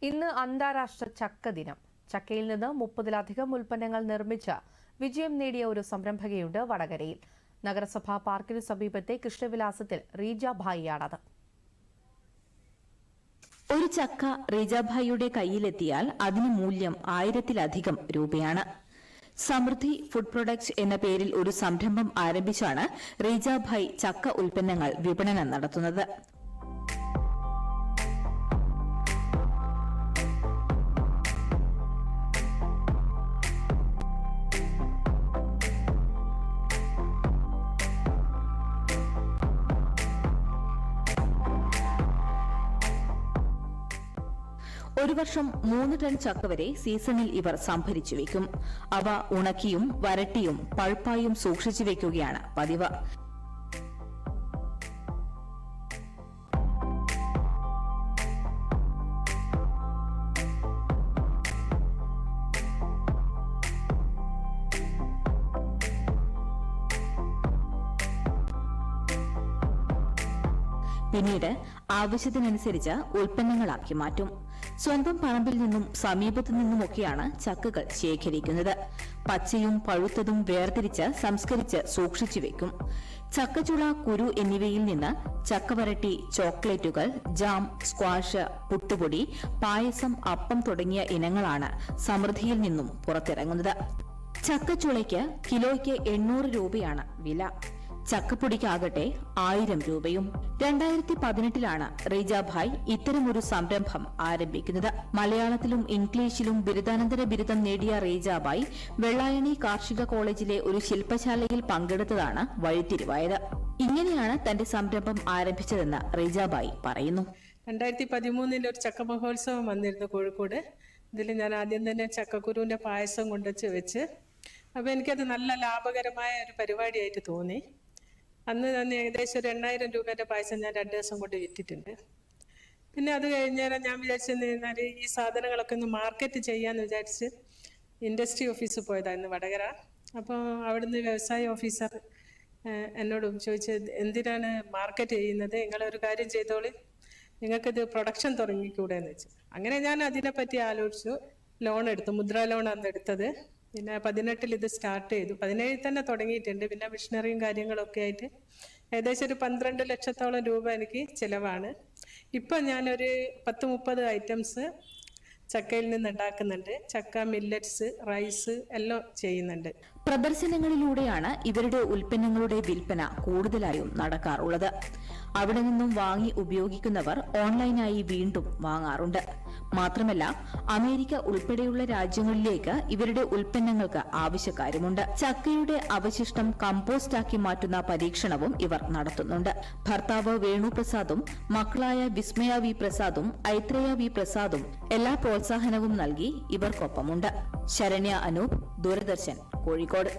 ഇന്ന് അന്താരാഷ്ട്ര ചക്ക ദിനം. ചക്കയിൽ നിന്ന് 30-ലധികം ഉൽപ്പന്നങ്ങൾ നിർമ്മിച്ച വിജയം നേടിയ ഒരു സംരംഭകയുണ്ട് വടകരയിൽ. നഗരസഭാ പാർക്കിന് സമീപത്തെ കൃഷ്ണവിലാസത്തിൽ റീജാഭായിയാണത്. ഒരു ചക്ക റീജാഭായിയുടെ കയ്യിലെത്തിയാൽ അതിന് മൂല്യം 1000-ലധികം രൂപയാണ്. സമൃദ്ധി ഫുഡ് പ്രൊഡക്ട്സ് എന്ന പേരിൽ ഒരു സംരംഭം ആരംഭിച്ചാണ് റീജാഭായി ചക്ക ഉൽപ്പന്നങ്ങൾ വിപണനം നടത്തുന്നത്. ഒരു വർഷം 3 ടൺ ചക്ക വരെ സീസണിൽ ഇവർ സംഭരിച്ചു വയ്ക്കും. അവ ഉണക്കിയും വരട്ടിയും പൾപ്പായും സൂക്ഷിച്ചു വയ്ക്കുകയാണ് പതിവ്. പിന്നീട് ആവശ്യത്തിനനുസരിച്ച് ഉൽപ്പന്നങ്ങളാക്കി മാറ്റും. സ്വന്തം പറമ്പിൽ നിന്നും സമീപത്തു നിന്നുമൊക്കെയാണ് ചക്കകൾ ശേഖരിക്കുന്നത്. പച്ചയും പഴുത്തതും വേർതിരിച്ച് സംസ്കരിച്ച് സൂക്ഷിച്ചു വെക്കും. ചക്കച്ചുള, കുരു എന്നിവയിൽ നിന്ന് ചക്കവരട്ടി, ചോക്ലേറ്റുകൾ, ജാം, സ്ക്വാഷ്, പുട്ടുപൊടി, പായസം, അപ്പം തുടങ്ങിയ ഇനങ്ങളാണ് സമൃദ്ധിയിൽ നിന്നും പുറത്തിറങ്ങുന്നത്. ചക്കച്ചുളയ്ക്ക് കിലോയ്ക്ക് 800 രൂപയാണ് വില. ചക്കപ്പൊടിക്കാകട്ടെ 1000 രൂപയും. 2018-ലാണ് റീജാഭായ് ഇത്തരമൊരു സംരംഭം ആരംഭിക്കുന്നത്. മലയാളത്തിലും ഇംഗ്ലീഷിലും ബിരുദാനന്തര ബിരുദം നേടിയ റീജാഭായ് വെള്ളായണി കാർഷിക കോളേജിലെ ഒരു ശില്പശാലയിൽ പങ്കെടുത്തതാണ് വഴിത്തിരിവായത്. ഇങ്ങനെയാണ് തന്റെ സംരംഭം ആരംഭിച്ചതെന്ന് റീജാഭായ് പറയുന്നു. 2013 ഒരു ചക്ക മഹോത്സവം വന്നിരുന്നു കോഴിക്കോട്. ഇതിൽ ഞാൻ ആദ്യം തന്നെ ചക്കക്കുരുവിന്റെ പായസം കൊണ്ടുവച്ച് വെച്ച്, അപ്പോൾ എനിക്കത് നല്ല ലാഭകരമായ ഒരു പരിപാടിയായിട്ട് തോന്നി. അന്ന് തന്നെ ഏകദേശം ഒരു 8000 രൂപയുടെ പായസം ഞാൻ 2 ദിവസം കൊണ്ട് വിറ്റിട്ടുണ്ട്. പിന്നെ അത് കഴിഞ്ഞാൽ ഞാൻ വിചാരിച്ചെന്ന് ഈ സാധനങ്ങളൊക്കെ ഒന്ന് മാർക്കറ്റ് ചെയ്യാമെന്ന് വിചാരിച്ച് ഇൻഡസ്ട്രി ഓഫീസിൽ പോയതായിരുന്നു വടകര. അപ്പോൾ അവിടുന്ന് വ്യവസായ ഓഫീസർ എന്നോട് ചോദിച്ചത്, എന്തിനാണ് മാർക്കറ്റ് ചെയ്യുന്നത്, നിങ്ങളൊരു കാര്യം ചെയ്തോളി, നിങ്ങൾക്കിത് പ്രൊഡക്ഷൻ തുടങ്ങിക്കൂടെയെന്ന് വെച്ചു. അങ്ങനെ ഞാൻ അതിനെപ്പറ്റി ആലോചിച്ചു. ലോൺ എടുത്തു, മുദ്രാ ലോൺ അന്ന് എടുത്തത്. പിന്നെ 2018 ഇത് സ്റ്റാർട്ട് ചെയ്തു. 2017 തന്നെ തുടങ്ങിയിട്ടുണ്ട്. പിന്നെ മിഷനറിയും കാര്യങ്ങളൊക്കെ ആയിട്ട് ഏകദേശം ഒരു 12 ലക്ഷത്തോളം രൂപ എനിക്ക് ചിലവാണ്. ഇപ്പം ഞാനൊരു 10-30 ഐറ്റംസ് ചക്കയിൽ നിന്ന് ഉണ്ടാക്കുന്നുണ്ട്. ചക്ക, മില്ലറ്റ്സ്, റൈസ് എല്ലാം ചെയ്യുന്നുണ്ട്. പ്രദർശനങ്ങളിലൂടെയാണ് ഇവരുടെ ഉൽപ്പന്നങ്ങളുടെ വിൽപ്പന കൂടുതലായും നടക്കാറുള്ളത്. അവിടെ നിന്നും വാങ്ങി ഉപയോഗിക്കുന്നവർ ഓൺലൈനായി വീണ്ടും വാങ്ങാറുണ്ട്. മാത്രമല്ല, അമേരിക്ക ഉൾപ്പെടെയുള്ള രാജ്യങ്ങളിലേക്ക് ഇവരുടെ ഉൽപ്പന്നങ്ങൾക്ക് ആവശ്യക്കാരുമുണ്ട്. ചക്കയുടെ അവശിഷ്ടം കമ്പോസ്റ്റാക്കി മാറ്റുന്ന പരീക്ഷണവും ഇവർ നടത്തുന്നുണ്ട്. ഭർത്താവ് വേണുപ്രസാദും മക്കളായ വിസ്മയ വി പ്രസാദും ഐത്രേയ വി പ്രസാദും എല്ലാ പ്രോത്സാഹനവും നൽകി ഇവർക്കൊപ്പമുണ്ട്. ശരണ്യ അനൂപ്, ദൂരദർശൻ, കോഴിക്കോട്.